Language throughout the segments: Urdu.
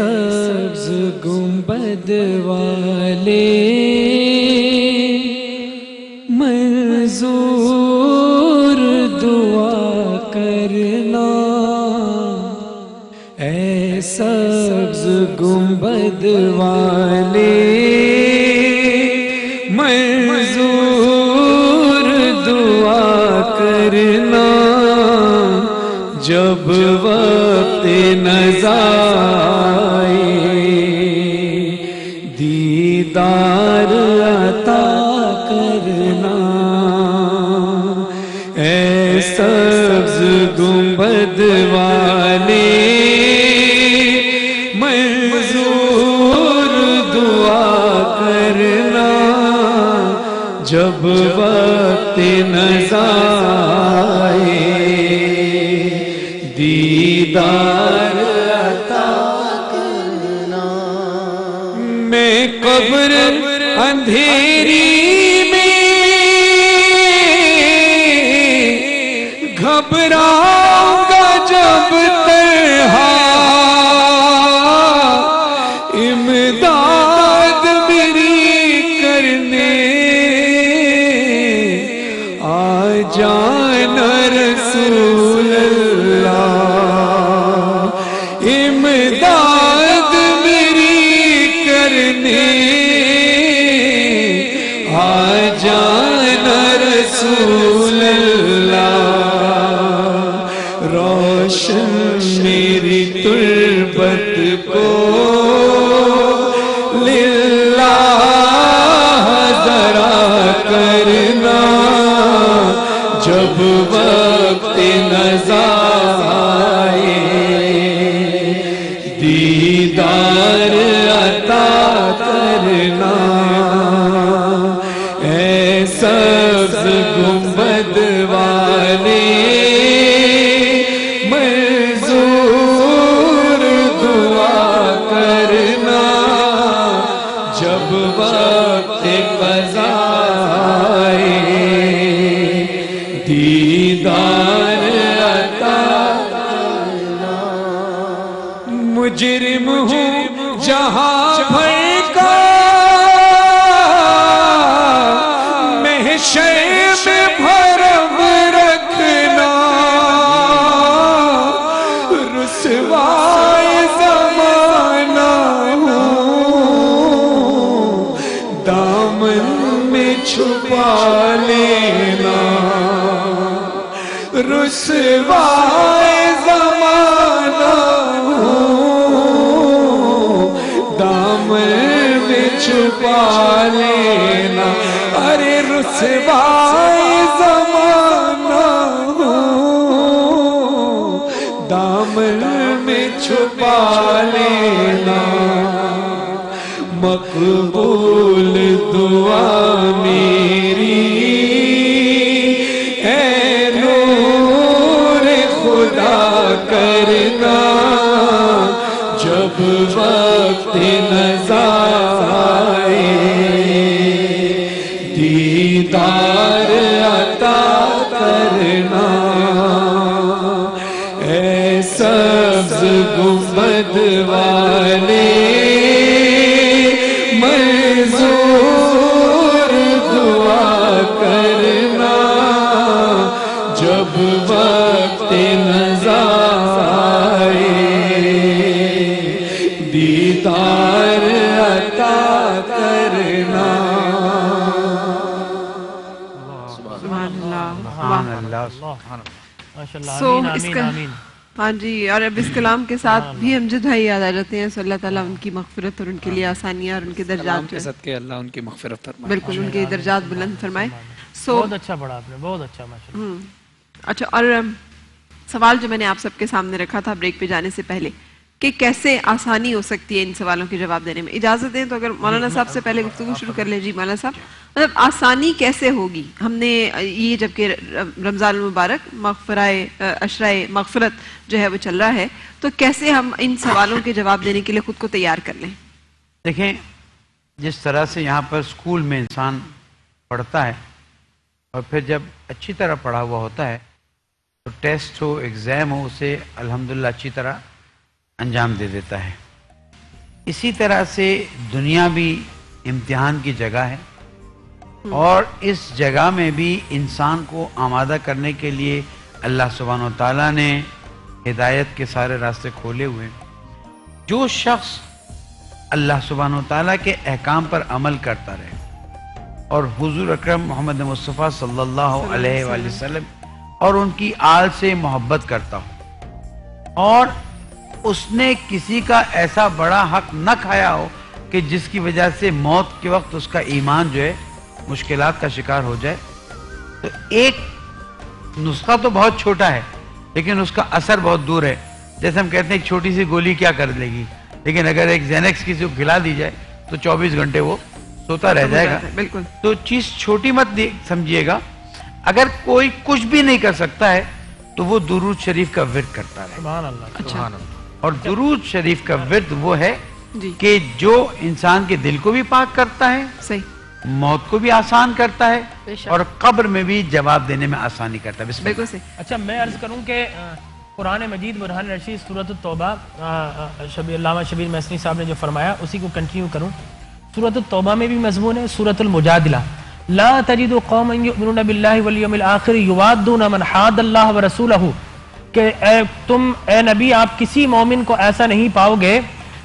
سبز گنبد والے منظور دعا کرنا، اے سبز گنبد والے منظور دعا کرنا، جب وقت نزا آئے دیدار عطا کرنا، اے سبز گنبد والے منظور دعا کرنا، جب وقت نزا آئے دیدار عطا کرنا۔ میں قبر اندھیری میں گھبراؤں گا جب تنہا، امداد میری کرنے آ جانا رسول اللہ، امداد میری کرنے آ جانا رسول اللہ، روشن میری تربت کو للہ ذرا کرنا، جب وقت نزا آئے دیدار عطا کرنا، اے سبز گنبد والے منظور دعا کرنا، جب وقت قضا آئے دیدار عطا کرنا۔ مجرم ہوں جہاں بھر کا، محشر میں بھرم رکھنا، رسوائے زمانہ ہوں دامن میں چھپا لینا، رسوائے زمانہ ہوں دامن میں چھپا لینا، ارے رسوائے زمانہ ہوں دامن میں چھپا لینا، مقبول دعا میری اے نور خدا کرنا، جب وقت نزا آئے دیدار عطا کرنا، اے سبز گنبد والے منظور دعا کرنا، جب وقت نزا آئے دیدار عطا کرنا۔ سبحان اللہ، سبحان اللہ، سبحان اللہ۔ ہاں جی، اور اب اس کلام کے ساتھ بھی ہم جو بھائی یاد آ جاتے ہیں، سو اللہ تعالیٰ ان کی مغفرت اور ان کے لیے آسانیاں اور ان کے درجات کے صدقے اللہ ان کی مغفرت فرمائے، بالکل ان کے درجات بلند فرمائے۔ بہت اچھا پڑھا آپ نے، بہت اچھا، ماشاءاللہ۔ اچھا، اور سوال جو میں نے آپ سب کے سامنے رکھا تھا بریک پہ جانے سے پہلے کہ کیسے آسانی ہو سکتی ہے ان سوالوں کے جواب دینے میں، اجازت دیں تو اگر مولانا صاحب سے پہلے گفتگو شروع کر لیں۔ جی مولانا صاحب، مطلب آسانی کیسے ہوگی؟ ہم نے یہ جبکہ رمضان المبارک عشرۂ مغفرت جو ہے وہ چل رہا ہے، تو کیسے ہم ان سوالوں کے جواب دینے کے لیے خود کو تیار کر لیں؟ دیکھیں، جس طرح سے یہاں پر اسکول میں انسان پڑھتا ہے اور پھر جب اچھی طرح پڑھا ہوا ہوتا ہے تو ٹیسٹ ہو، ایگزام ہو، اسے الحمدللہ اچھی طرح انجام دے دیتا ہے۔ اسی طرح سے دنیا بھی امتحان کی جگہ ہے، اور اس جگہ میں بھی انسان کو آمادہ کرنے کے لیے اللہ سبحانہ و تعالیٰ نے ہدایت کے سارے راستے کھولے ہوئے ہیں۔ جو شخص اللہ سبحانہ و تعالیٰ کے احکام پر عمل کرتا رہے اور حضور اکرم محمد مصطفیٰ صلی اللہ علیہ وآلہ وسلم اور ان کی آل سے محبت کرتا ہو، اور اس نے کسی کا ایسا بڑا حق نہ کھایا ہو کہ جس کی وجہ سے موت کے وقت اس کا ایمان جو ہے مشکلات کا شکار ہو جائے، تو ایک نسخہ تو بہت چھوٹا ہے لیکن اس کا اثر بہت دور ہے۔ جیسے ہم کہتے ہیں ایک چھوٹی سی گولی کیا کر لے گی، لیکن اگر ایک زینکس کسی کو کھلا دی جائے تو 24 گھنٹے وہ سوتا رہ جائے گا۔ بالکل، تو چیز چھوٹی مت سمجھیے گا۔ اگر کوئی کچھ بھی نہیں کر سکتا ہے تو وہ درود شریف کا ورد کرتا رہے۔ سبحان اللہ، سبحان اللہ۔ اور درود شریف کا ورد وہ ہے جی کہ جو انسان کے دل کو بھی پاک کرتا ہے، صحیح، موت کو بھی آسان کرتا ہے، بے شک۔ اور قبر میں بھی جواب دینے میں آسانی کرتا ہے۔ بسم اللہ۔ بالکل صحیح۔ اچھا میں عرض کروں کہ قرآن مجید برہان رشید سورۃ التوبہ، علامہ شبیر محسنی صاحب نے جو فرمایا اسی کو کنٹینیو کروں۔ سورۃ التوبہ میں بھی مضمون ہے، سورۃ المجادلہ، لا تجد قوما یؤمنون باللہ والیوم الآخر یوادون من حاد اللہ ورسولہ، کہ اے نبی آپ کسی مومن کو ایسا نہیں پاؤ گے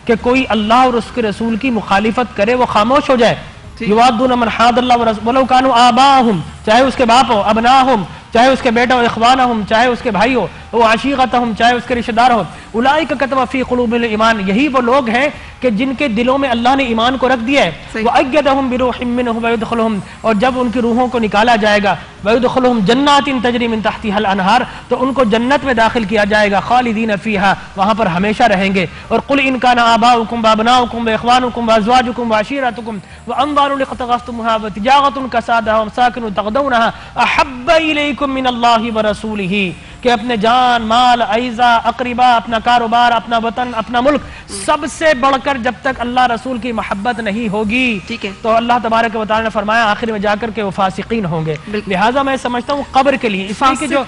کہ کوئی اللہ اور اس کے رسول کی مخالفت کرے وہ خاموش ہو جائے۔ یوادون من حاد اللہ ورسولہ ولو کانوا آباءہم، چاہے اس کے باپ ہو، ابناہم چاہے اس کے بیٹا ہو، اخوانہم چاہے اس کے بھائی ہو، وعشیرتہم چاہے اس کے رشتہ دار ہو، اولئک کتب فی قلوبہم الایمان، یہی وہ لوگ ہیں کہ جن کے دلوں میں اللہ نے ایمان کو رکھ دیا ہے۔ وَأَيَّدَهُمْ بِرُوحٍ مِّنْهُ وَيُدْخِلُهُمْ، اور جب ان کی روحوں کو نکالا جائے گا، وَيُدْخِلُهُمْ جَنَّاتٍ تَجْرِي مِن تَحْتِهَا الْأَنْهَارُ، تو ان کو جنت میں داخل کیا جائے گا، خالدین فیہا، وہاں پر ہمیشہ رہیں گے۔ اور قُلْ إِن كَانَ آبَاؤُكُمْ وَأَبْنَاؤُكُمْ وَإِخْوَانُكُمْ وَأَزْوَاجُكُمْ وَعَشِيرَتُكُمْ وَأَمْوَالٌ اقْتَرَفْتُمُوهَا وَتِجَارَةٌ كَسَادُهَا وَمَسَاكِنُ تَرْضَوْنَهَا أَحَبَّ إِلَيْكُم مِّنَ اللَّهِ وَرَسُولِهِ، کہ اپنے جان مال اعزا اقربا، اپنا کاروبار، اپنا وطن، اپنا ملک، سب سے بڑھ کر جب تک اللہ رسول کی محبت نہیں ہوگی ٹھیک ہے، تو اللہ تبارک و تعالیٰ نے فرمایا آخر میں جا کر کے وہ فاسقین ہوں گے۔ لہٰذا میں سمجھتا ہوں قبر کے لیے اس لیے کہ جو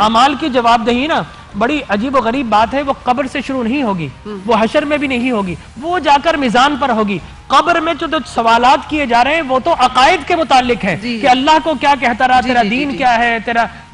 اعمال کی جواب دہی نا بڑی عجیب و غریب بات ہے، وہ قبر سے شروع نہیں ہوگی، وہ حشر میں بھی نہیں ہوگی، وہ جا کر میزان پر ہوگی۔ قبر میں جو سوالات کیے جا رہے ہیں وہ تو عقائد کے متعلق ہے کہ اللہ کو کیا کہتا رہا، تیرا دین کیا ہے،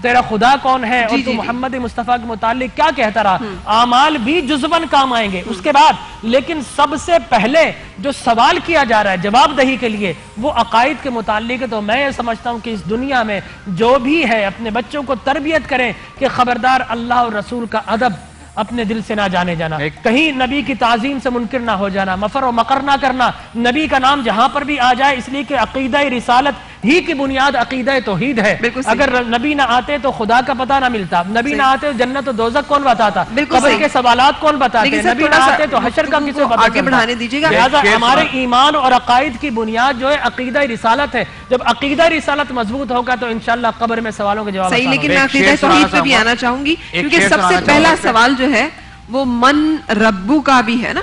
تیرا خدا کون ہے، اور تو محمد مصطفیٰ کے متعلق کیا کہتا رہا۔ اعمال بھی جزواً کام آئیں گے اس کے بعد، لیکن سب سے پہلے جو سوال کیا جا رہا ہے جواب دہی کے لیے وہ عقائد کے متعلق ہے۔ تو میں یہ سمجھتا ہوں کہ اس دنیا میں جو بھی ہے اپنے بچوں کو تربیت کریں کہ خبردار اللہ اور رسول کا ادب اپنے دل سے نہ جانے جانا، کہیں نبی کی تعظیم سے منکر نہ ہو جانا، مفر و مکر نہ کرنا، نبی کا نام جہاں پر بھی آ جائے، اس لیے کہ عقیدہ رسالت ہی کی بنیاد عقیدہ توحید ہے۔ اگر نبی نہ آتے تو خدا کا پتہ نہ ملتا، نبی نہ آتے تو جنت و دوزخ کون بتاتا، قبر کے سوالات کون بتاتے، نبی نہ آتے تو حشر کا کسے پتہ آگے بڑھانے دیجیے گا۔ لہٰذا ہمارے ایمان اور عقائد کی بنیاد جو ہے عقیدہ رسالت ہے، جب عقیدہ رسالت مضبوط ہوگا تو انشاءاللہ قبر میں سوالوں کے جواب صحیح، لیکن میں عقیدہ توحید پہ بھی آنا چاہوں گی کیونکہ سب سے پہلا سوال جو ہے وہ من ربو کا بھی ہے نا،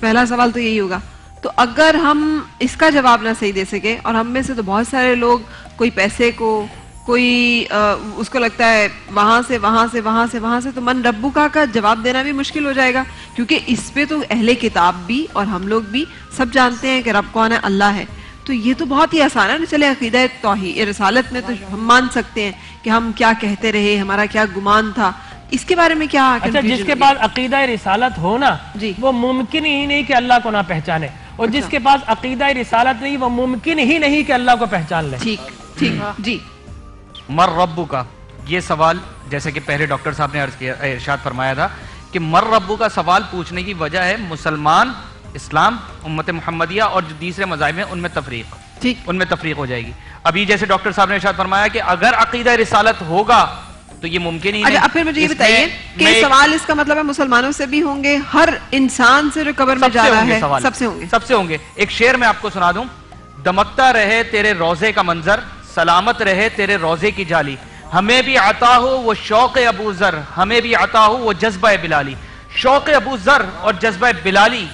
پہلا سوال تو یہی ہوگا۔ تو اگر ہم اس کا جواب نہ صحیح دے سکے، اور ہم میں سے تو بہت سارے لوگ کوئی پیسے کو، کوئی اس کو لگتا ہے وہاں سے وہاں سے وہاں سے وہاں سے، تو من ربو کا جواب دینا بھی مشکل ہو جائے گا، کیونکہ اس پہ تو اہل کتاب بھی اور ہم لوگ بھی سب جانتے ہیں کہ رب کون ہے، اللہ ہے۔ تو یہ تو بہت ہی آسان ہے نا، چلے عقیدہ توحید رسالت میں تو ہم مان سکتے ہیں کہ ہم کیا کہتے رہے، ہمارا کیا گمان تھا، اس کے بارے میں کیا؟ اچھا، جس کے پاس عقیدہ رسالت ہونا وہ ممکن ہی نہیں کہ اللہ کو نہ پہچانے، اور جس کے پاس عقیدہ رسالت نہیں وہ ممکن ہی نہیں کہ اللہ کو پہچان لے۔ ٹھیک ٹھیک جی۔ مر ربو کا یہ سوال جیسے کہ پہلے ڈاکٹر صاحب نے عرض کیا، ارشاد فرمایا تھا کہ مر ربو کا سوال پوچھنے کی وجہ ہے مسلمان، اسلام، امت محمدیہ اور جو دوسرے مذاہب ہیں ان میں تفریق، ان میں تفریق ہو جائے گی۔ ابھی جیسے ڈاکٹر صاحب نے ارشاد فرمایا کہ اگر عقیدہ رسالت ہوگا تو یہ ممکن ہی نہیں۔ اب پھر مجھے یہ بتائیے کہ سوال اس کا مطلب ہے مسلمانوں سے بھی ہوں گے، ہر انسان سے جو قبر میں جا رہا ہے سب سے ہوں گے، سب سے ہوں گے۔ ایک شعر میں آپ کو سنا دوں، دمکتا رہے تیرے روزے کا منظر، سلامت رہے تیرے روزے کی جالی، ہمیں بھی عطا ہو وہ شوق ابو ذر، ہمیں بھی عطا ہو وہ جذبہ بلالی۔ شوق ابو ذر اور جذبہ بلالی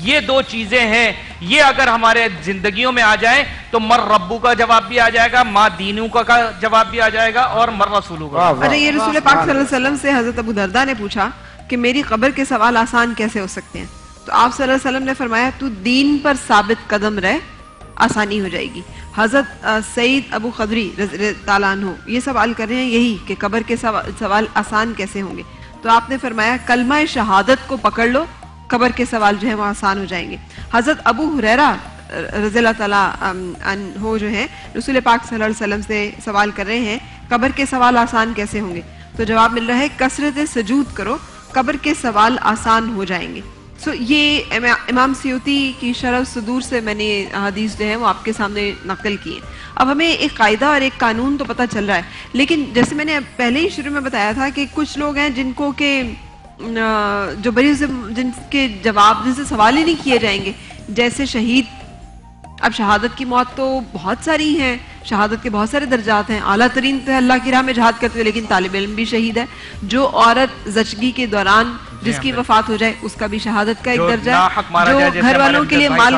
یہ دو چیزیں ہیں، یہ اگر ہمارے زندگیوں میں آ جائیں تو مر ربو کا جواب بھی آ جائے گا، ماں دینوں کا جواب بھی آ جائے گا، اور مر رسولوں کا۔ اچھا، یہ رسول پاک صلی اللہ علیہ وسلم سے حضرت ابو درداء نے پوچھا کہ میری قبر کے سوال آسان کیسے ہو سکتے ہیں؟ تو آپ صلی اللہ علیہ وسلم نے فرمایا تو دین پر ثابت قدم رہ آسانی ہو جائے گی. حضرت سعید ابو خدری رضی اللہ تعالیٰ عنہ یہ سوال کر رہے ہیں یہی کہ قبر کے سوال آسان کیسے ہوں گے. تو آپ نے فرمایا کلمہ شہادت کو پکڑ لو, قبر کے سوال جو ہے وہ آسان ہو جائیں گے. حضرت ابو ہریرہ رضی اللہ تعالیٰ عنہ جو ہے رسول پاک صلی اللہ علیہ وسلم سے سوال کر رہے ہیں قبر کے سوال آسان کیسے ہوں گے. تو جواب مل رہا ہے کثرت سجود کرو, قبر کے سوال آسان ہو جائیں گے. یہ امام سیوطی کی شرح صدور سے میں نے حدیث جو ہے وہ آپ کے سامنے نقل کی ہے. اب ہمیں ایک قاعدہ اور ایک قانون تو پتہ چل رہا ہے, لیکن جیسے میں نے پہلے ہی شروع میں بتایا تھا کہ کچھ لوگ ہیں جن کو کہ جو بڑی جن کے جواب جن سے سوال ہی نہیں کیے جائیں گے, جیسے شہید. اب شہادت کی موت تو بہت ساری ہیں, شہادت کے بہت سارے درجات ہیں. اعلیٰ ترین تو اللہ کی راہ میں جہاد کرتے ہوئے لیکن طالب علم بھی شہید ہے. جو عورت زچگی کے دوران جس کی وفات ہو جائے اس کا بھی شہادت کا ایک درجہ ہے. جو گھر والوں کے لیے مال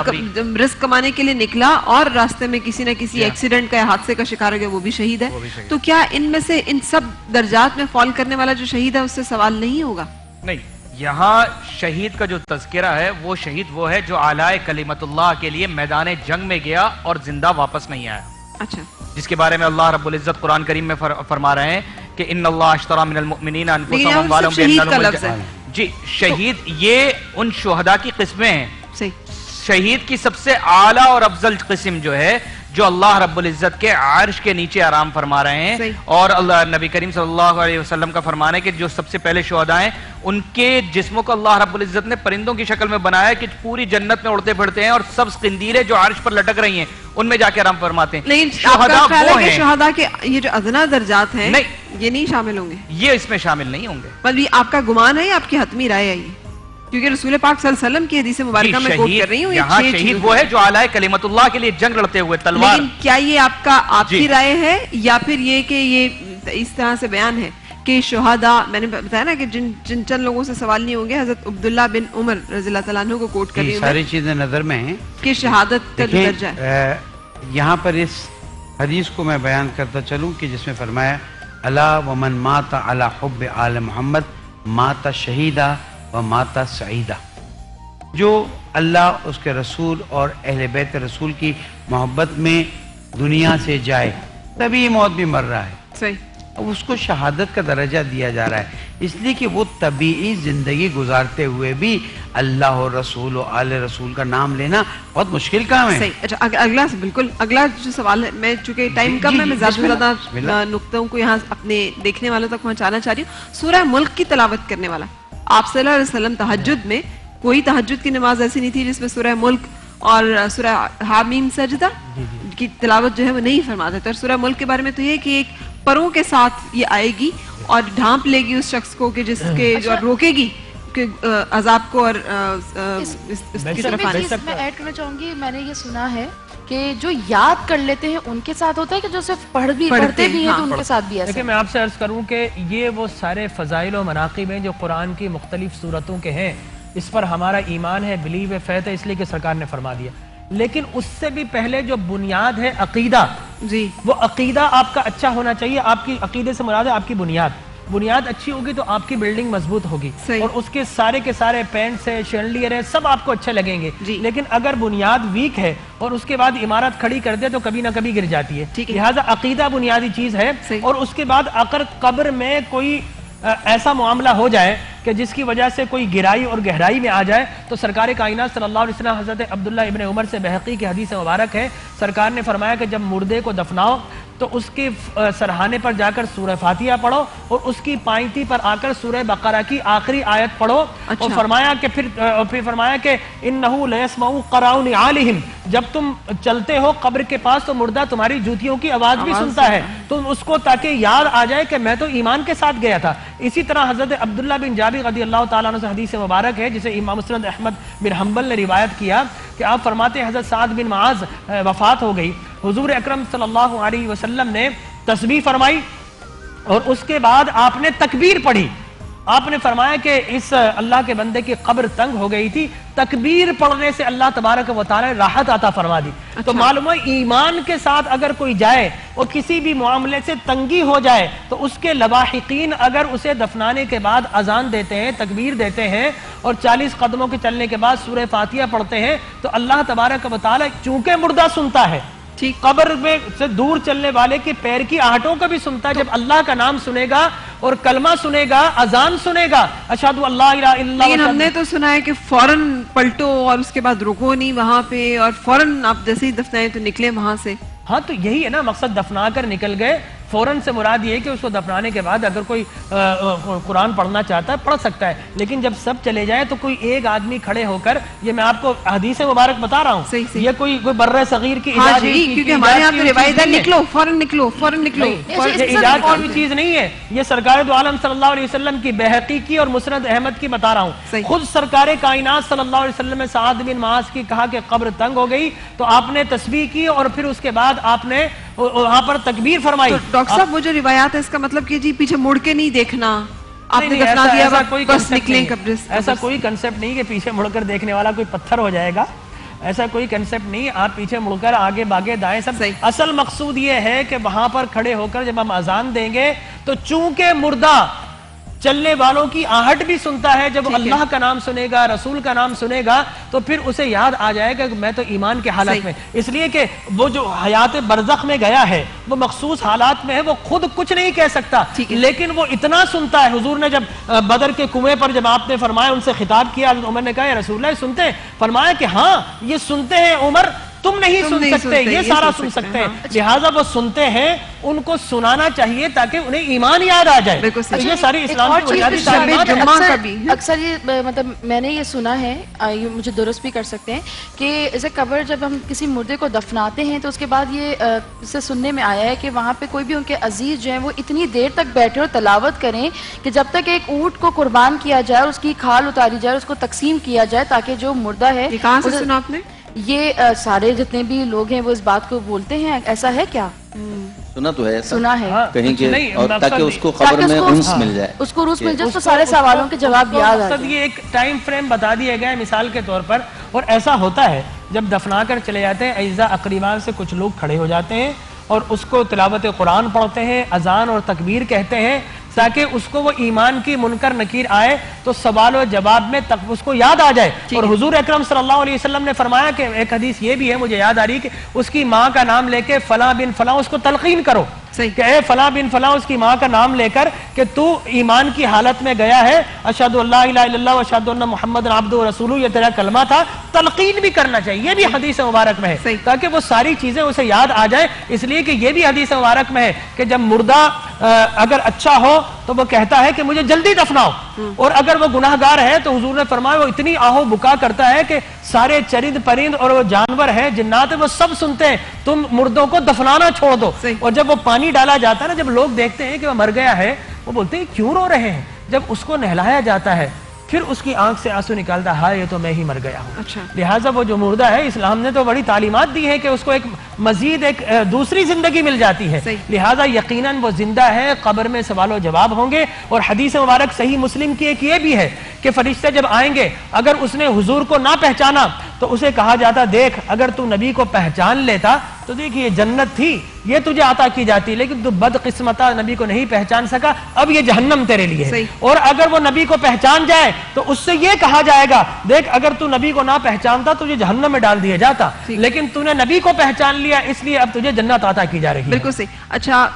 رزق کمانے کے لیے نکلا اور راستے میں کسی نہ کسی ایکسیڈنٹ کا یا حادثے کا شکار ہو گیا وہ بھی شہید ہے. تو کیا ان میں سے ان سب درجات میں فال کرنے والا جو شہید ہے اس سے سوال نہیں ہوگا؟ نہیں, یہاں شہید کا جو تذکرہ ہے وہ شہید وہ ہے جو اعلیٰ کلمت اللہ کے لیے میدان جنگ میں گیا اور زندہ واپس نہیں آیا. اچھا, جس کے بارے میں اللہ رب العزت قرآن کریم میں فرما رہے ہیں کہ ان اللہ اشتری من المؤمنین انفسهم واموالهم بان لهم الجنہ. جی, شہید یہ ان شہداء کی قسمیں ہیں. شہید کی سب سے اعلیٰ اور افضل قسم جو ہے جو اللہ رب العزت کے عرش کے نیچے آرام فرما رہے ہیں. اور اللہ نبی کریم صلی اللہ علیہ وسلم کا فرمان ہے کہ جو سب سے پہلے شہداء ہیں ان کے جسموں کو اللہ رب العزت نے پرندوں کی شکل میں بنایا ہے کہ پوری جنت میں اڑتے پھرتے ہیں اور سب قندیلیں جو عرش پر لٹک رہی ہیں ان میں جا کے آرام فرماتے ہیں. لیکن شہداء وہ ہیں شہداء کے یہ جو ادنا درجات ہیں یہ نہیں شامل ہوں گے, یہ اس میں شامل نہیں ہوں گے. بلکہ آپ کا گمان ہے, آپ کی حتمی رائے ہے, کیونکہ رسول پاک صلی اللہ علیہ وسلم کی حدیث مبارکہ میں کوٹ کر رہی ہوں. یہاں شہید وہ ہے جو اعلیٰ کلمت اللہ کے لیے جنگ لڑتے ہوئے تلوار. لیکن کیا یہ آپ کی رائے ہے یا پھر یہ کہ یہ اس طرح سے بیان ہے کہ شہداء, میں نے بتایا نا کہ جن چند لوگوں سے سوال نہیں ہوں گے, حضرت عبداللہ بن عمر رضی اللہ تعالیٰ عنہ کو کوٹ کر رہی ہوں ساری چیزیں نظر میں ہیں کہ شہادت کا جو درجہ ہے. یہاں پر اس حدیث کو میں بیان کرتا چلوں کہ جس میں فرمایا الا ومن مات علی حب آل محمد مات شہیدہ و مات سعیدہ. جو اللہ اس کے رسول اور اہل بیت رسول کی محبت میں دنیا سے جائے تبھی موت بھی مر رہا ہے. صحیح. اب اس کو شہادت کا درجہ دیا جا رہا ہے اس لیے کہ وہ طبیعی زندگی گزارتے ہوئے بھی اللہ اور رسول و آل رسول کا نام لینا بہت مشکل کام ہے. صحیح. اچھا, اگلا بالکل اگلا جو سوال ہے, میں چونکہ ٹائم کم ہے میں زیادہ سے زیادہ نقطوں کو یہاں اپنے دیکھنے والوں تک پہنچانا چاہ رہی ہوں. سورہ ملک کی تلاوت کرنے والا, آپ صلی اللہ علیہ وسلم تہجد میں کوئی تہجد کی نماز ایسی نہیں تھی جس میں سورہ ملک اور سورہ حامیم سجدہ کی تلاوت جو ہے وہ نہیں فرماتے تھے. اور سورہ ملک کے بارے میں تو یہ کہ ایک پروں کے ساتھ یہ آئے گی اور ڈھانپ لے گی اس شخص کو کہ جس کے جو روکے گی کہ عذاب کو. اور میں ایڈ کرنا چاہوں گی, میں نے یہ سنا ہے کہ جو یاد کر لیتے ہیں ان کے ساتھ ہوتا ہے کہ جو صرف پڑھتے بھی ہیں تو ان کے ساتھ بھی ایسا. دیکھیں, میں آپ سے عرض کروں کہ یہ وہ سارے فضائل و مناقب ہیں جو قرآن کی مختلف صورتوں کے ہیں. اس پر ہمارا ایمان ہے, بلیو ہے, فیت ہے, اس لیے کہ سرکار نے فرما دیا. لیکن اس سے بھی پہلے جو بنیاد ہے عقیدہ, جی وہ عقیدہ آپ کا اچھا ہونا چاہیے. آپ کی عقیدے سے مراد ہے آپ کی بنیاد اچھی ہوگی تو آپ کی بلڈنگ مضبوط ہوگی اور اس کے سارے پینٹس ہے, شینڈلیئر ہے, سب آپ کو اچھے لگیں گے. لیکن اگر بنیاد ویک ہے اور اس کے بعد عمارت کھڑی کر دے تو کبھی نہ کبھی گر جاتی ہے. لہٰذا عقیدہ بنیادی چیز ہے. اور اس کے بعد اگر قبر میں کوئی ایسا معاملہ ہو جائے کہ جس کی وجہ سے کوئی گہرائی اور گہرائی میں آ جائے تو سرکار کائنات صلی اللہ علیہ وسلم حضرت عبداللہ ابن عمر سے بحقی کی حدیث مبارک ہے, سرکار نے فرمایا کہ جب مردے کو دفناؤ تو اس کے سرحانے پر جا کر سورہ فاتحہ پڑھو اور اس کی پائنتی پر آ کر سورہ بقرہ کی آخری آیت پڑھو. اور فرمایا کہ پھر فرمایا کہ انہو لیسمع قرع نعالہم, جب تم چلتے ہو قبر کے پاس تو مردہ تمہاری جوتیوں کی آواز بھی سنتا ہے, تو اس کو تاکہ یاد آ جائے کہ میں تو ایمان کے ساتھ گیا تھا. اسی طرح حضرت عبداللہ بن جابر رضی اللہ تعالیٰ عنہ سے حدیث مبارک ہے جسے امام مسند احمد بن حنبل نے روایت کیا کہ آپ فرماتے ہیں حضرت سعد بن معاذ وفات ہو گئی, حضور اکرم صلی اللہ علیہ وسلم نے تسبیح فرمائی اور اس کے بعد آپ نے تکبیر پڑھی آپ نے فرمایا کہ اس اللہ کے بندے کی قبر تنگ ہو گئی تھی، تکبیر پڑھنے سے اللہ تبارک و تعالی نے راحت عطا فرما دی۔ تو معلوم ہے ایمان کے ساتھ اگر کوئی جائے اور کسی بھی معاملے سے تنگی ہو جائے تو اس کے لواحقین اگر اسے دفنانے کے بعد اذان دیتے ہیں، تکبیر دیتے ہیں اور 40 قدموں کے چلنے کے بعد سورہ فاتحہ پڑھتے ہیں تو اللہ تبارک و تعالی چونکہ مردہ سنتا ہے، قبر میں سے دور چلنے والے کے پیر کی آہٹوں کو بھی سنتا ہے۔ جب اللہ کا نام سنے گا اور کلمہ سنے گا، اذان سنے گا، اشہدو اللہ الہ الا اللہ، لیکن ہم نے تو سنا ہے کہ فوراً پلٹو اور اس کے بعد رکو نہیں وہاں پہ، اور فوراً آپ جیسے ہی دفنائیں تو نکلے وہاں سے۔ ہاں تو یہی ہے نا مقصد، دفنا کر نکل گئے، فوراً سے مراد یہ ہے کہ اس کو دفنانے کے بعد اگر کوئی قرآن پڑھنا چاہتا ہے پڑھ سکتا ہے، لیکن جب سب چلے جائیں تو کوئی ایک آدمی کھڑے ہو کر، یہ میں آپ کو حدیث مبارک بتا رہا ہوں، یہ کوئی برہ صغیر کی ہاں جی، کیونکہ ہمارے یہاں تو روایت ہے نکلو فوراً نکلو فوراً نکلو، یہ ایجاد کی کوئی چیز نہیں ہے، یہ سرکار دو عالم صلی اللہ علیہ وسلم کی بہقی کی اور مسند احمد کی بتا رہا ہوں۔ خود سرکار کائنات صلی اللہ علیہ وسلم نے سعد بن معاذ کی کہا کہ قبر تنگ ہو گئی تو آپ نے تسبیح کی اور پھر اس کے بعد آپ نے وہاں پر تکبیر فرمائی۔ ڈاکٹر صاحب وہ جو روایات ہے اس کا مطلب کہ جی پیچھے مڑ کے نہیں دیکھنا، آپ نے دفنا دیا بس نکلیں قبر سے؟ ایسا کوئی کنسپٹ نہیں کہ پیچھے مڑ کر دیکھنے والا کوئی پتھر ہو جائے گا، ایسا کوئی کنسپٹ نہیں، آپ پیچھے مڑ کر آگے باگے دائیں سب۔ اصل مقصود یہ ہے کہ وہاں پر کھڑے ہو کر جب ہم اذان دیں گے تو چونکہ مردہ چلنے والوں کی آہٹ بھی سنتا ہے، جب اللہ کا نام سنے گا، رسول کا نام سنے گا تو پھر اسے یاد آ جائے گا کہ میں تو ایمان کے حالت میں، اس لیے کہ وہ جو حیات برزخ میں گیا ہے وہ مخصوص حالات میں ہے، وہ خود کچھ نہیں کہہ سکتا لیکن وہ اتنا سنتا ہے۔ حضور نے جب بدر کے کنویں پر جب آپ نے فرمایا، ان سے خطاب کیا، عمر نے کہا یا رسول اللہ سنتے ہیں؟ فرمایا کہ ہاں یہ سنتے ہیں عمر، تم نہیں سن سکتے، یہ سارا سن سکتے ہیں، لہٰذا وہ سنتے ہیں، ان کو سنانا چاہیے تاکہ انہیں ایمان یاد آ جائے۔ یہ ساری اسلام کی بنیادی تعلیمات ہیں۔ اکثر یہ مطلب میں نے یہ سنا ہے، مجھے درست بھی کر سکتے ہیں کہ جیسے قبر جب ہم کسی مردے کو دفناتے ہیں تو اس کے بعد یہ سے سننے میں آیا ہے کہ وہاں پہ کوئی بھی ان کے عزیز جو ہیں وہ اتنی دیر تک بیٹھے اور تلاوت کریں کہ جب تک ایک اونٹ کو قربان کیا جائے، اس کی کھال اتاری جائے، اس کو تقسیم کیا جائے تاکہ جو مردہ ہے۔ کہاں سے سنا آپ نے؟ یہ سارے جتنے بھی لوگ ہیں وہ اس بات کو بولتے ہیں، ایسا ہے کیا؟ سنا تو ہے، سنا ہے کہیں کہ اور تاکہ اس کو خبر میں انس مل جائے، اس کو روس مل جائے تو سارے سوالوں کے جواب یاد آ جائے۔ یہ ایک ٹائم فریم بتا دیا گیا ہے مثال کے طور پر، اور ایسا ہوتا ہے جب دفنا کر چلے جاتے ہیں اعزاء اقریبان سے کچھ لوگ کھڑے ہو جاتے ہیں اور اس کو تلاوت قرآن پڑھتے ہیں، اذان اور تکبیر کہتے ہیں تاکہ اس کو وہ ایمان کی منکر نکیر آئے تو سوال و جواب میں اس کو یاد آ جائے۔ اور حضور اکرم صلی اللہ علیہ وسلم نے فرمایا کہ ایک حدیث یہ بھی ہے مجھے یاد آ رہی کہ اس کی ماں کا نام لے کے فلاں بن فلاں اس کو تلقین کرو کہ اے فلاں بن فلاں، اس کی ماں کا نام لے کر کہ تو ایمان کی حالت میں گیا ہے، اشہدو اللہ الہ الا اللہ و اشہدو ان محمد عبدہ و رسولہ، یہ تیرا کلمہ تھا، تلقین بھی کرنا چاہیے، یہ بھی حدیث مبارک میں ہے تاکہ وہ ساری چیزیں اسے یاد آ جائے۔ اس لیے کہ یہ بھی حدیث مبارک میں ہے کہ جب مردہ اگر اچھا ہو تو وہ کہتا ہے کہ مجھے جلدی دفناؤ، اور اگر وہ گناہ گار ہے تو حضور نے فرمایا وہ اتنی آہو بکا کرتا ہے کہ سارے چرند پرند اور وہ جانور ہیں، جنات ہیں، وہ سب سنتے ہیں، تم مردوں کو دفنانا چھوڑ دو۔ اور جب وہ پانی ڈالا جاتا ہے نا، جب لوگ دیکھتے ہیں کہ وہ مر گیا ہے وہ بولتے ہیں کیوں رو رہے ہیں؟ جب اس کو نہلایا جاتا ہے پھر اس کی آنکھ سے آنسو نکالتا ہے، ہائے یہ تو میں ہی مر گیا ہوں۔ لہٰذا وہ جو مردہ ہے، اسلام نے تو بڑی تعلیمات دی ہے کہ اس کو ایک مزید ایک دوسری زندگی مل جاتی ہے، لہٰذا یقیناً وہ زندہ ہے، قبر میں سوال و جواب ہوں گے۔ اور حدیث مبارک صحیح مسلم کی ایک یہ بھی ہے کہ فرشتے جب آئیں گے اگر اس نے حضور کو نہ پہچانا تو اسے کہا جاتا دیکھ اگر تو نبی کو پہچان لیتا تو دیکھ یہ جنت تھی، یہ تجھے عطا کی جاتی، لیکن تو بدقسمتہ نبی کو نہیں پہچان سکا، اب یہ جہنم تیرے لیے ہے۔ اور اگر وہ نبی کو پہچان جائے تو اس سے یہ کہا جائے گا دیکھ اگر تو نبی کو نہ پہچانتا تجھے جہنم میں ڈال دیا جاتا، لیکن تو نے نبی کو پہچان لیا اس لیے اب تجھے جنت عطا کی جا رہی ہے۔ بالکل صحیح۔ اچھا،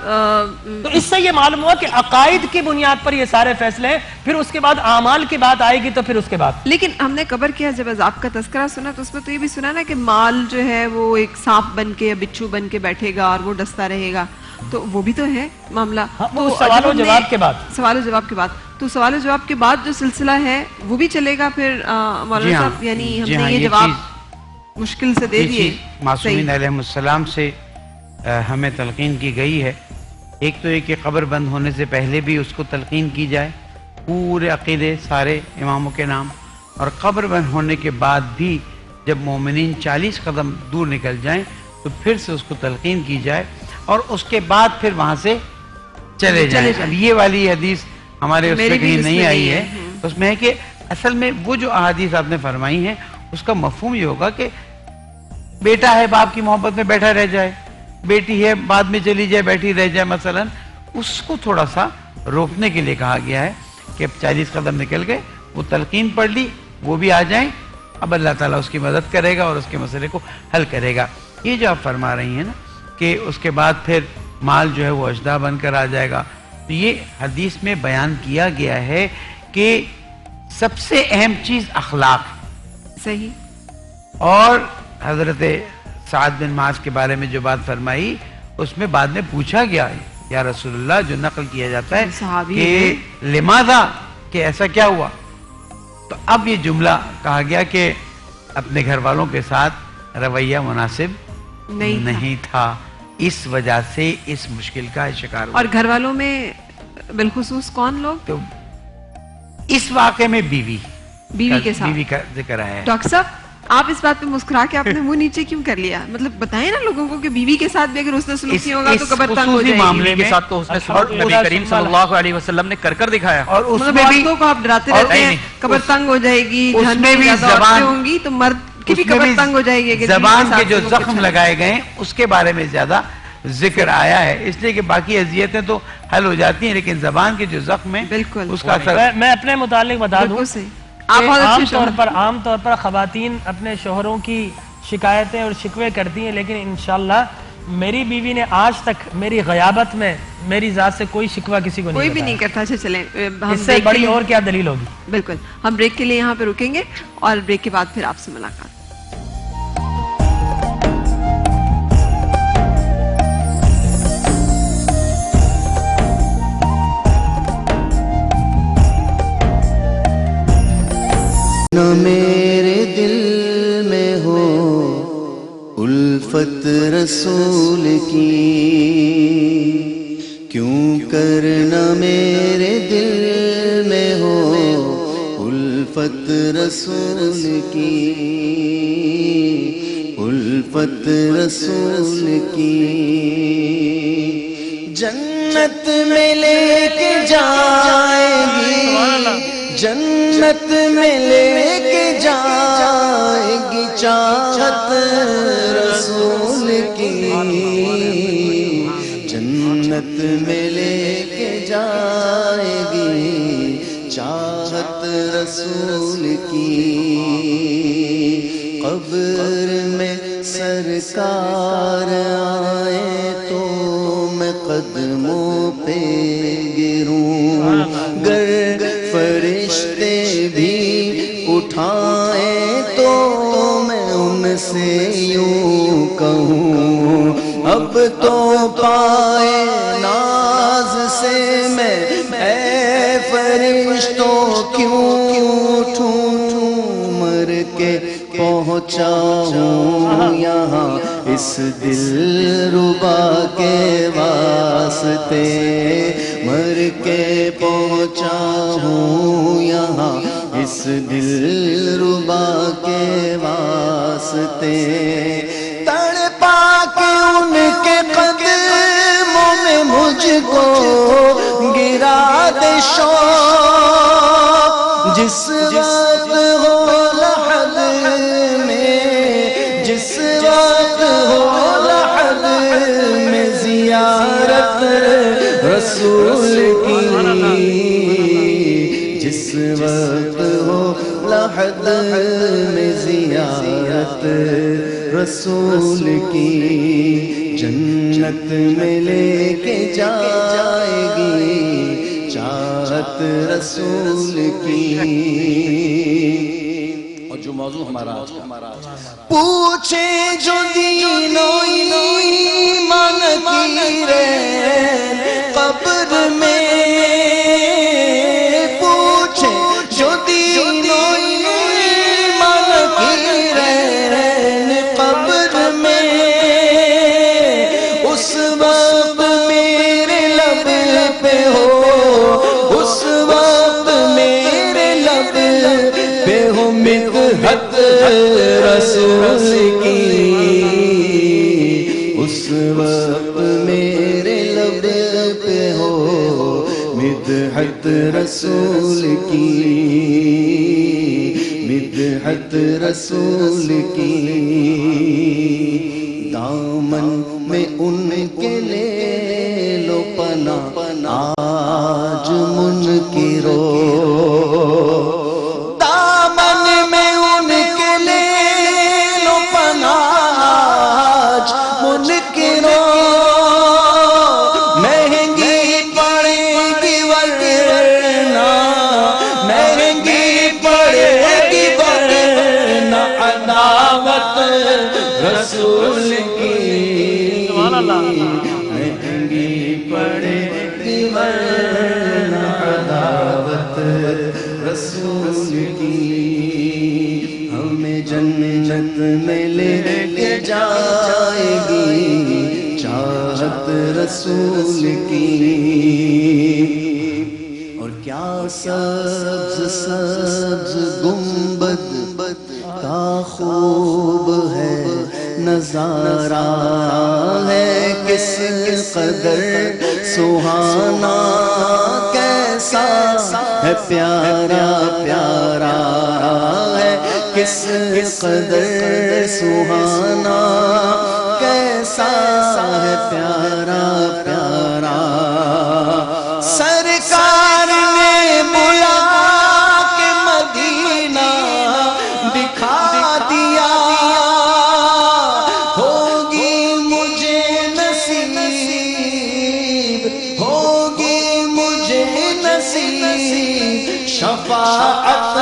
تو اس سے یہ معلوم ہوا کہ عقائد کی بنیاد پر یہ سارے فیصلے ہیں، پھر اس کے بعد اعمال کی بات آئے گی تو پھر اس کے بعد۔ لیکن ہم نے قبر کیا جب عذاب کا تذکرہ سنا تو اس میں تو یہ بھی سنا نا کہ مال جو ہے وہ ایک سانپ بن کے یا بچھو بن کے بیٹھے گا اور وہ ڈستا رہے گا، تو وہ بھی تو ہے معاملہ۔ وہ سوال و جواب کے بعد، سوال و جواب کے بعد، تو سوال و جواب کے بعد جو سلسلہ ہے وہ بھی چلے گا پھر مولانا صاحب؟ یعنی ہم نے یہ جواب مشکل سے دے دیے، معصومین علیہ السلام سے ہمیں تلقین کی گئی ہے۔ ایک تو یہ کہ قبر بند ہونے سے پہلے بھی اس کو تلقین کی جائے پورے عقیدے سارے اماموں کے نام، اور قبر بند ہونے کے بعد بھی جب مومنین 40 قدم دور نکل جائیں تو پھر سے اس کو تلقین کی جائے اور اس کے بعد پھر وہاں سے چلے جائیں۔ اب یہ والی حدیث ہمارے اس میری میں بھی کہیں اس نہیں میں آئی نہیں ہے. ہے. اس میں ہے کہ اصل میں وہ جو احادیث آپ نے فرمائی ہیں اس کا مفہوم یہ ہوگا کہ بیٹا ہے باپ کی محبت میں بیٹھا رہ جائے, بیٹی ہے بعد میں چلی جائے بیٹھی رہ جائے مثلا, اس کو تھوڑا سا روکنے کے لیے کہا گیا ہے کہ اب 40 قدم نکل گئے, وہ تلقین پڑھ لی, وہ بھی آ جائیں, اب اللہ تعالیٰ اس کی مدد کرے گا اور اس کے مسئلے کو حل کرے گا. یہ جو آپ فرما رہی ہیں نا کہ اس کے بعد پھر مال جو ہے وہ اجدہ بن کر آ جائے گا, تو یہ حدیث میں بیان کیا گیا ہے کہ سب سے اہم چیز اخلاق ہے. صحیح. اور حضرت سعد بن معاذ کے بارے میں جو بات فرمائی اس میں بعد میں پوچھا گیا ہے یا رسول اللہ, جو نقل کیا جاتا ہے صحابی کہ لماذا, کہ ایسا کیا ہوا, تو اب یہ جملہ کہا گیا کہ اپنے گھر والوں کے ساتھ رویہ مناسب نہیں تھا, اس وجہ سے اس مشکل کا شکار ہوا. اور گھر والوں میں بالخصوص کون لوگ؟ تو اس واقعے میں بیوی کے ساتھ بیوی کا ذکر آیا ہے. ڈاکٹر صاحب آپ اس بات پہ مسکرا کے آپ نے منہ نیچے کیوں کر لیا؟ مطلب بتائیں نا لوگوں کو کہ بیوی کے ساتھ بھی اگر حسن سلوک نہیں ہوگا تو قبر تنگ ہو جائے گی. معاملے کے ساتھ تو حسن سلوک نبی کریم صلی اللہ علیہ وسلم نے کر دکھایا. اور اس مطلب میں بھی عورتوں کو آپ ڈراتے رہتے ہیں قبر تنگ ہو جائے گی, اس میں بھی زبان ہوں گی تو مرد کی بھی قبر تنگ ہو جائے گی. زبان کے جو زخم لگائے گئے ہیں اس کے بارے میں زیادہ ذکر آیا ہے, اس لیے کہ باقی اذیتیں تو حل ہو جاتی ہیں لیکن زبان کے جو زخم ہیں بالکل اس کا اثر. میں اپنے متعلق بتا دوں عام طور پر خواتین اپنے شوہروں کی شکایتیں اور شکوے کرتی ہیں, لیکن انشاءاللہ میری بیوی نے آج تک میری غیابت میں میری ذات سے کوئی شکوہ کسی کو کوئی بھی نہیں کرتا. اچھا چلیں, اس سے بڑی اور کیا دلیل ہوگی. بالکل, ہم بریک کے لیے یہاں پہ رکیں گے اور بریک کے بعد پھر آپ سے ملاقات. نہ میرے دل میں ہو الفت رسول کی, کیوں کرنا میرے دل میں ہو الفت رسول کی, الفت رسول کی. جنت میں لے کے جائے گی, جنت میں لے کے جائے گی چاہت رسول کی, جنت میں لے کے جائے گی چاہت رسول کی. قبر میں سرکار آئے تو میں قدموں پہ گروں, گر فرشتے بھی اٹھائیں تو میں ان سے یوں کہوں, اب تو پائے ناز سے میں اے فرشتوں کیوں اٹھوں, مر کے پہنچا ہوں یہاں اس دل ربا کے واسطے, مر کے پہنچا ہوں یہاں اس دل ربا کے واسطے. تڑپا کے ان کے قدموں میں مجھ کو گرا دے شوق, جس وقت ہو لحد میں, جس وقت ہو لحد میں زیارت رسول کی, جس وقت ہو لحد میں زیارت رسول کی. جنت میں لے کے جائے گی چاہت رسول کی. اور جو موضوع ہمارا پوچھے جو دین و ایمان کی رین قبر میں, پوچھے جو دین و ایمان کی رین قبر میں, اس وقت میرے لب پہ ہو, اس وقت میرے لب پہ ہو مدحت رسول کی, اس وقت میرے لب پہ ہو مدحت رسول کی بدعت رسول کی دامن میں ان کے لے لو پناہ آج منکرو دامن میں ان کے لے لو پناہ آج منکرو مہنگی پڑے گی ورنہ مہنگی پڑے گی ورنہ عداوت رسول کی مہنگی پڑے گی ورنہ عداوت رسول کی ہمیں جنت میں لے کے جائے گی چاہت رسول کی اور کیا سبز سبز گنبد کا خوب ہے نظارہ ہے کس قدر سہانا کیسا ہے پیارا پیارا ہے کس قدر سہانا کیسا ہے پیارا پیارا سرکار نے بلا کے مدینہ دکھا دیا ہوگی مجھے نصیب ہوگی مجھے نصیب شفاعت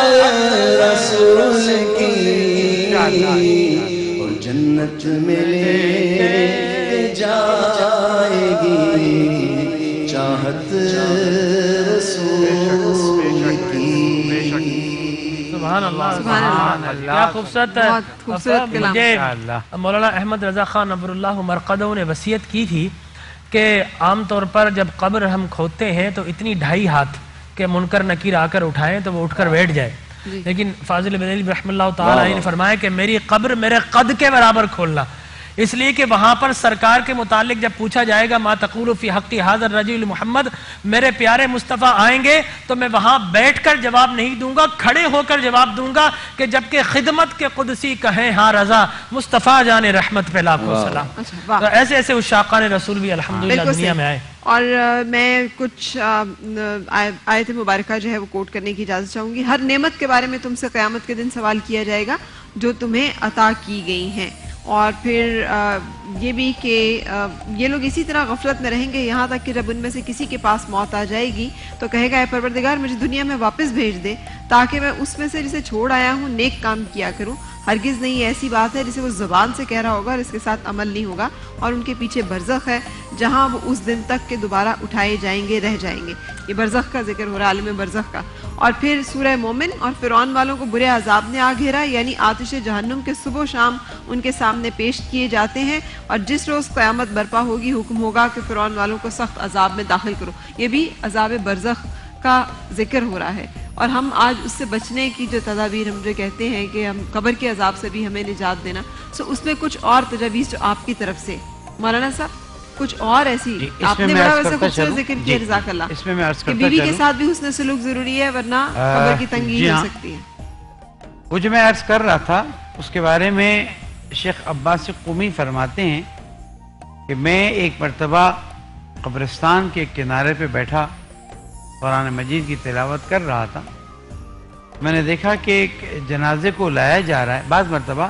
رسول کی اور جنت میں لے جائے گی چاہت رسول کی سبحان اللہ سبحان اللہ کیا خوبصورت بہت خوبصورت کلام مجھے مولانا احمد رضا خان نور اللہ مرقدہ نے وصیت کی تھی کہ عام طور پر جب قبر ہم کھودتے ہیں تو اتنی 2.5 ہاتھ کہ منکر نکیر آ کر اٹھائیں تو وہ اٹھ کر بیٹھ جائے لیکن فاضل بریلوی رحمہ اللہ تعالی نے فرمایا کہ میری قبر میرے قد کے برابر کھولنا اس لیے کہ وہاں پر سرکار کے متعلق جب پوچھا جائے گا ما تقول فی حق ھذا الرجل محمد میرے پیارے مصطفیٰ آئیں گے تو میں وہاں بیٹھ کر جواب نہیں دوں گا کھڑے ہو کر جواب دوں گا کہ جبکہ خدمت کے قدسی کہیں ہاں رضا مصطفیٰ جان رحمت پہ لاکھوں سلام تو ایسے ایسے عشاقان رسول بھی الحمدللہ دنیا میں آئے اور میں کچھ آیت مبارکہ جو ہے وہ کوٹ کرنے کی اجازت چاہوں گی ہر نعمت کے بارے میں تم سے قیامت کے دن سوال کیا جائے گا جو تمہیں عطا کی گئی ہیں اور پھر یہ بھی کہ یہ لوگ اسی طرح غفلت میں رہیں گے یہاں تک کہ جب ان میں سے کسی کے پاس موت آ جائے گی تو کہے گا اے پروردگار مجھے دنیا میں واپس بھیج دے تاکہ میں اس میں سے جسے چھوڑ آیا ہوں نیک کام کیا کروں ہرگز نہیں ایسی بات ہے جسے وہ زبان سے کہہ رہا ہوگا اور اس کے ساتھ عمل نہیں ہوگا اور ان کے پیچھے برزخ ہے جہاں وہ اس دن تک کے دوبارہ اٹھائے جائیں گے رہ جائیں گے یہ برزخ کا ذکر ہو رہا ہے عالم برزخ کا اور پھر سورہ مومن اور فرعون والوں کو برے عذاب نے آ گھیرا یعنی آتش جہنم کے صبح و شام ان کے سامنے پیش کیے جاتے ہیں اور جس روز قیامت برپا ہوگی حکم ہوگا کہ فرعون والوں کو سخت عذاب میں داخل کرو یہ بھی عذاب برزخ کا ذکر ہو رہا ہے اور ہم آج اس سے بچنے کی جو تدابیر ہم جو کہتے ہیں کہ ہم قبر کے عذاب سے بھی ہمیں نجات دینا اس میں کچھ اور تجاویز جو آپ کی طرف سے مولانا صاحب کچھ اور ایسی آپ نے بڑا ویسے خوبصورت ذکر کیا جزاک اللہ اس میں عرض کرتا بیوی کے ساتھ بھی حسن سلوک ضروری ہے ورنہ قبر کی تنگی ہو سکتی ہے وہ جو میں عرض کر رہا تھا اس کے بارے میں شیخ عباس قمی فرماتے ہیں کہ میں ایک مرتبہ قبرستان کے کنارے پہ بیٹھا قرآن مجید کی تلاوت کر رہا تھا میں نے دیکھا کہ ایک جنازے کو لایا جا رہا ہے بعض مرتبہ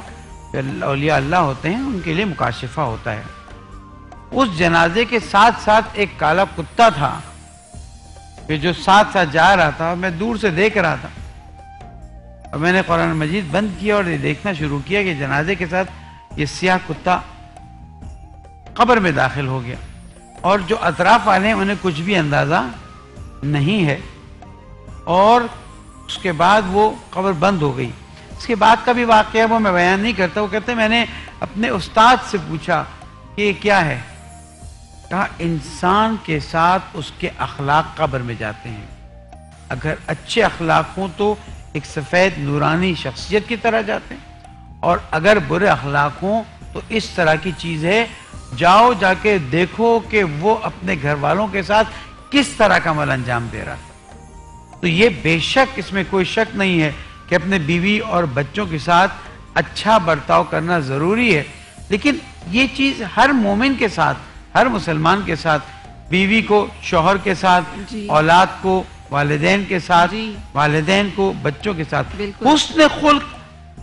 جو اولیاء اللہ ہوتے ہیں ان کے لیے مکاشفہ ہوتا ہے اس جنازے کے ساتھ ساتھ ایک کالا کتا تھا کہ جو ساتھ ساتھ جا رہا تھا میں دور سے دیکھ رہا تھا اور میں نے قرآن مجید بند کیا اور یہ دیکھنا شروع کیا کہ جنازے کے ساتھ یہ سیاہ کتا قبر میں داخل ہو گیا اور جو اطراف والے ہیں انہیں کچھ بھی اندازہ نہیں ہے اور اس کے بعد وہ قبر بند ہو گئی اس کے بعد کا بھی واقعہ وہ میں بیان نہیں کرتا وہ کہتے میں نے اپنے استاد سے پوچھا کہ یہ کیا ہے کہا انسان کے ساتھ اس کے اخلاق قبر میں جاتے ہیں اگر اچھے اخلاق ہوں تو ایک سفید نورانی شخصیت کی طرح جاتے ہیں اور اگر برے اخلاق ہوں تو اس طرح کی چیز ہے جاؤ جا کے دیکھو کہ وہ اپنے گھر والوں کے ساتھ کس طرح کا عمل انجام دے رہا تو یہ بے شک اس میں کوئی شک نہیں ہے کہ اپنے بیوی اور بچوں کے ساتھ اچھا برتاؤ کرنا ضروری ہے، لیکن یہ چیز ہر مومن کے ساتھ، ہر مسلمان کے ساتھ، بیوی کو شوہر کے ساتھ، اولاد کو والدین کے ساتھ، والدین کو بچوں کے ساتھ، حسن خلق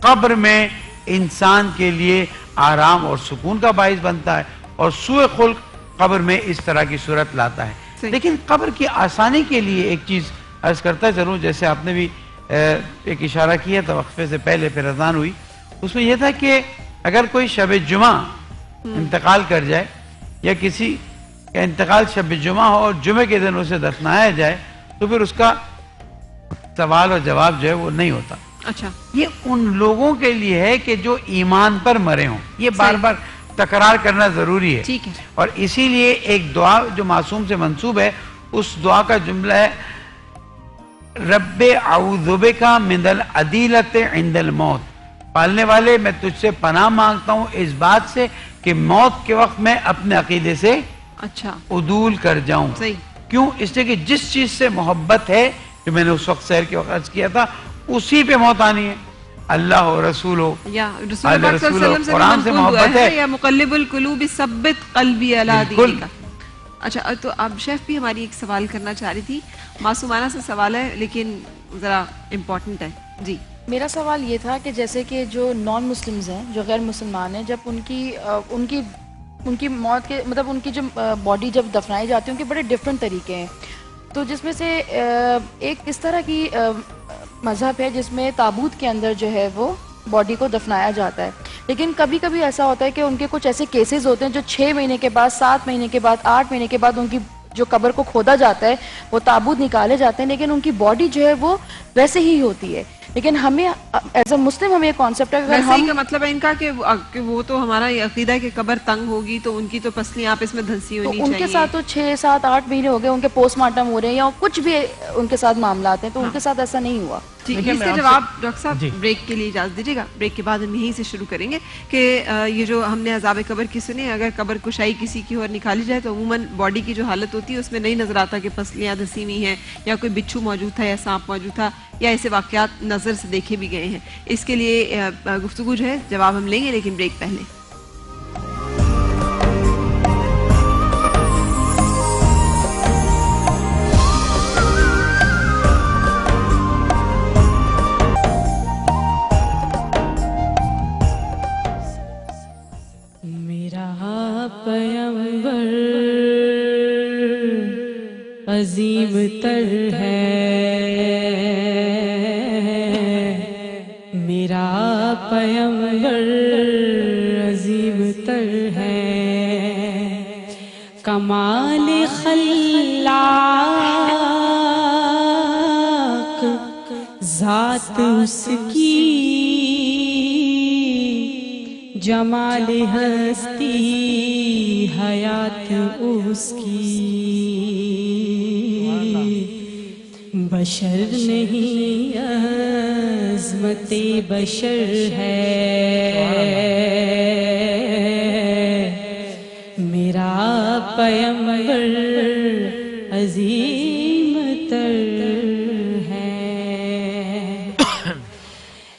قبر میں انسان کے لیے آرام اور سکون کا باعث بنتا ہے، اور سوء خلق قبر میں اس طرح کی صورت لاتا ہے۔ لیکن قبر کی آسانی کے لیے ایک چیز عرض کرتا ضرور، جیسے آپ نے بھی ایک اشارہ کیا تھا وقفے سے پہلے پھر اذان ہوئی، اس میں یہ تھا کہ اگر کوئی شب جمعہ انتقال کر جائے یا کسی کا انتقال شب جمعہ ہو اور جمعے کے دن اسے دفنایا جائے تو پھر اس کا سوال اور جواب جو ہے وہ نہیں ہوتا۔ اچھا، یہ ان لوگوں کے لیے ہے کہ جو ایمان پر مرے ہوں، یہ بار بار تکرار کرنا ضروری ہے۔ ٹھیک ہے، اور اسی لیے ایک دعا جو معصوم سے منسوب ہے، اس دعا کا جملہ ہے رب اعوذ بک من العدیلۃ عند الموت، پالنے والے میں تجھ سے پناہ مانگتا ہوں اس بات سے کہ موت کے وقت میں اپنے عقیدے سے اچھا عدول کر جاؤں۔ صحیح، کیوں؟ اس لیے کہ جس چیز سے محبت ہے، جو میں نے اس وقت سیر کے وقت عرض کیا تھا، اسی پہ موت آنی ہے، اللہ ہو، رسول ہو، یا رسول پاک صلی اللہ علیہ وسلم سے قرآن سے منقول ہوا محبت ہے، یا مقلب القلوب ثبت قلبی علی بالکل۔ دینک۔ اچھا، تو اب شیف بھی ہماری ایک سوال کرنا چاہ رہی تھی، معصومانہ سے سوال ہے لیکن ذرا امپورٹنٹ ہے۔ جی، میرا سوال یہ تھا کہ جیسے کہ جو نان مسلمز ہیں، جو غیر مسلمان ہیں، جب ان کی موت کے مطلب ان کی جو باڈی جب دفنائی جاتی ہے، ان کے بڑے ڈفرینٹ طریقے ہیں، تو جس میں سے ایک اس طرح کی مذہب ہے جس میں تابوت کے اندر جو ہے وہ باڈی کو دفنایا جاتا ہے، لیکن کبھی کبھی ایسا ہوتا ہے کہ ان کے کچھ ایسے کیسز ہوتے ہیں جو 6 مہینے کے بعد، 7 مہینے کے بعد، 8 مہینے کے بعد ان کی جو قبر کو کھودا جاتا ہے، وہ تابوت نکالے جاتے ہیں، لیکن ان کی باڈی جو ہے وہ ویسے ہی ہوتی ہے۔ لیکن ہمیں ایز اے مسلم ہمیں ایک کانسیپٹ ہے، ویسے ہی کا مطلب ہے ان کا کہ وہ تو ہمارا یہ عقیدہ ہے کہ قبر تنگ ہوگی تو ان کی تو پسلیاں آپ اس میں دھنسی ہونی ان چاہیے۔ کے ساتھ تو 6، 7، 8 مہینے ہو گئے، ان کے پوسٹ مارٹم ہو رہے ہیں یا کچھ بھی ان کے ساتھ معاملات ہیں، تو ان کے ساتھ ایسا نہیں ہوا۔ ٹھیک ہے، اس کا جواب ڈاکٹر صاحب بریک کے لیے اجازت دیجیے گا، بریک کے بعد ہم یہیں سے شروع کریں گے کہ یہ جو ہم نے عذاب قبر کی سنی، اگر قبر کشائی کسی کی اور نکالی جائے تو عموماً باڈی کی جو حالت ہوتی ہے اس میں نہیں نظر آتا کہ پسلیاں دھسی ہوئی ہیں یا کوئی بچھو موجود تھا یا سانپ موجود تھا یا ایسے واقعات نظر سے دیکھے بھی گئے ہیں۔ اس کے لیے گفتگو جو ہے جواب ہم لیں گے، لیکن بریک پہلے۔ پیغمبر عظیم تر ہے، میرا پیغمبر عظیم تر ہے، کمال خلاق ذات اس کی، جمال ہستی حیات اس کی، بشر نہیں عظمت بشر ہے، میرا پیغمبر عظیم تر ہے،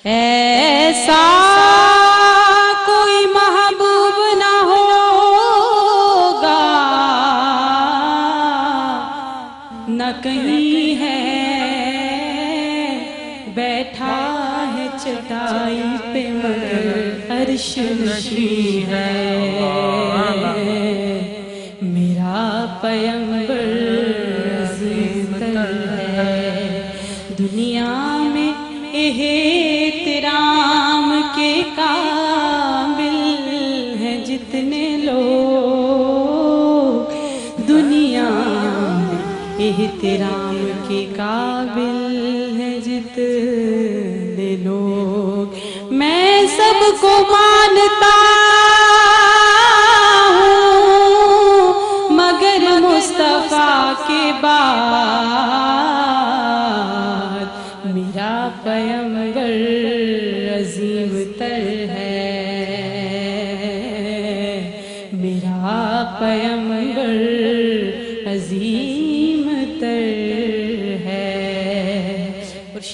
ایسا کہیں ہے بیٹھا ہے چٹائی پہ مگر عرش نشین ہے، میرا پیغمبر عظیم تر ہے، دنیا میں احترام کے قابل ہیں جتنے لوگ، دنیا احترام کے قابل ہے جتنے لوگ، میں سب کو مانتا ہوں مگر مصطفیٰ کے بعد، میرا پیغمبر عظیم تر ہے، میرا پیغمبر عظیم تر ہے۔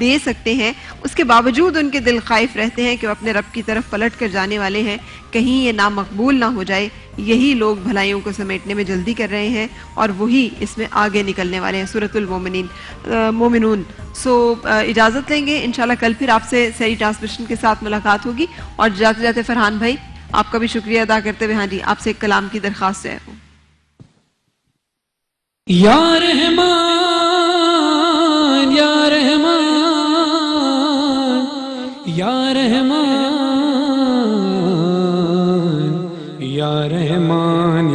دے سکتے ہیں، اس کے باوجود ان کے دل خائف رہتے ہیں کہ وہ اپنے رب کی طرف پلٹ کر جانے والے ہیں، کہیں یہ نامقبول نہ ہو جائے. یہی لوگ بھلائیوں کو سمیٹنے میں جلدی کر رہے ہیں اور وہی اس میں آگے نکلنے والے ہیں. سورۃ المومنون. اجازت لیں گے، انشاءاللہ کل پھر آپ سے سیری ٹرانسمیشن کے ساتھ ملاقات ہوگی. اور جاتے جاتے فرحان بھائی آپ کا بھی شکریہ ادا کرتے ہوئے، ہاں جی آپ سے ایک کلام کی درخواست ہے. یا رحمان یا رحمان یا رحمان یا رحمان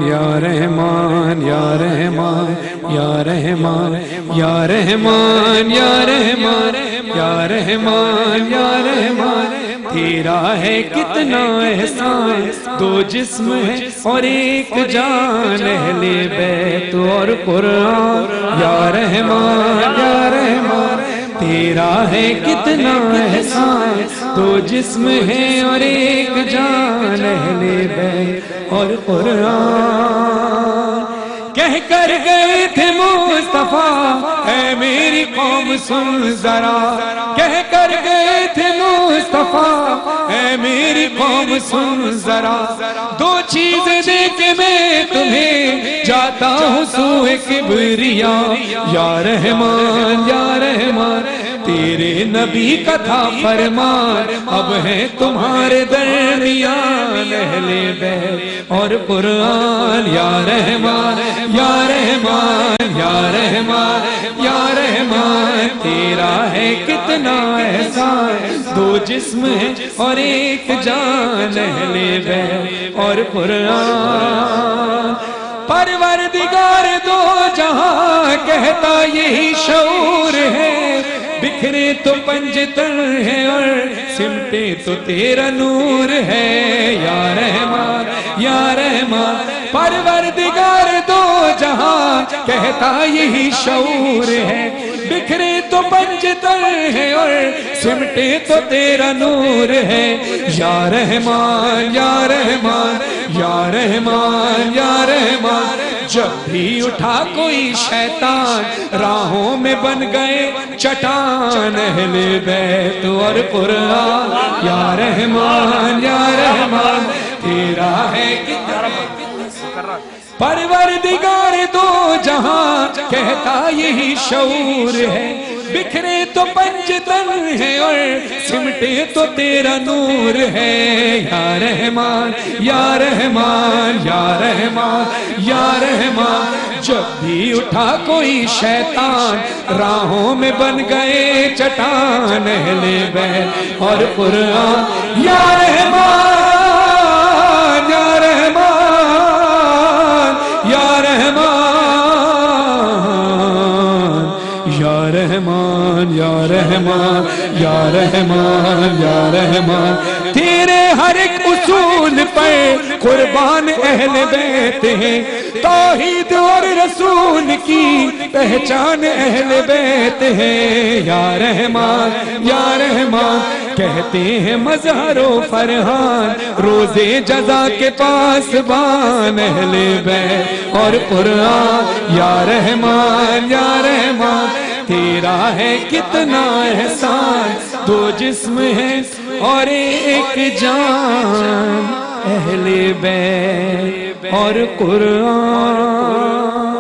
یا رحمان یا رحمان یا رحمان یا رحمان یا رحمان یا رحمان یا رحمان یا رحمان. تیرا ہے کتنا احسان، دو جسم ہے اور ایک جان، اہل بیت اور قرآن. یا رحمان یا رحمان. تیرا ہے کتنا احسان، دو جسم ہے اور ایک جان، اہل بیت اور قرآن. کہہ کر گئے تھے مصطفیٰ اے میری قوم سن ذرا، کہہ کر گئے تھے مصطفیٰ اے میری قوم سن ذرا. دو چیزیں دے کے میں تمہیں جاتا ہوں سوئے کبریا. یا رحمان یا رحمان. تیرے نبی کا تھا فرمان، اب ہے تمہارے درمیان، اہل بیت اور قرآن. یا رحمان یا رحمان یا رحمان یا رحمان. تیرا ہے کتنا احسان، دو جسم ہے اور ایک جان، اہل بیت اور قرآن. پروردگار دو جہاں کہتا یہی شعور ہے، بکھرے تو پنجتن ہے اور سمٹے تو تیرا نور ہے. یا رحمان یا رحمان. پروردگار دو جہاں کہتا یہی شعور ہے، بکھرے تو پنجتن ہے اور سمٹے تو تیرا نور ہے. یا رحمان یا رحمان یا رحمان یا رحمان. جب بھی اٹھا کوئی شیطان راہوں میں بن گئے چٹان، اہل بیت اور قرآن. یا رحمان یا رحمان. تیرا ہے پروردگار دو جہاں کہتا یہی شعور ہے، بکھرے تو پنجتن ہے اور سمٹے تو تیرا نور ہے. یا رحمان یا رحمان یا رحمان یا رحمان. جب بھی اٹھا کوئی شیطان راہوں میں بن گئے چٹان، اہل بیت اور قرآن. یا رحمان یا رحمان یا رحمان یا رحمان یا رحمان یا رحمان یا رحمان. تیرے ہر ایک اصول پر قربان اہل بیت ہیں، توحید اور رسول کی پہچان اہل بیت ہے. یا رحمان یا رحمان. کہتے ہیں مظہر و فرحان روزے جزا کے پاس بان، اہل بیت اور قرآن. یا رحمان یا رحمان. تیرا ہے کتنا احسان، دو جسم ہے اور ایک جان، اہل بیت اور قرآن.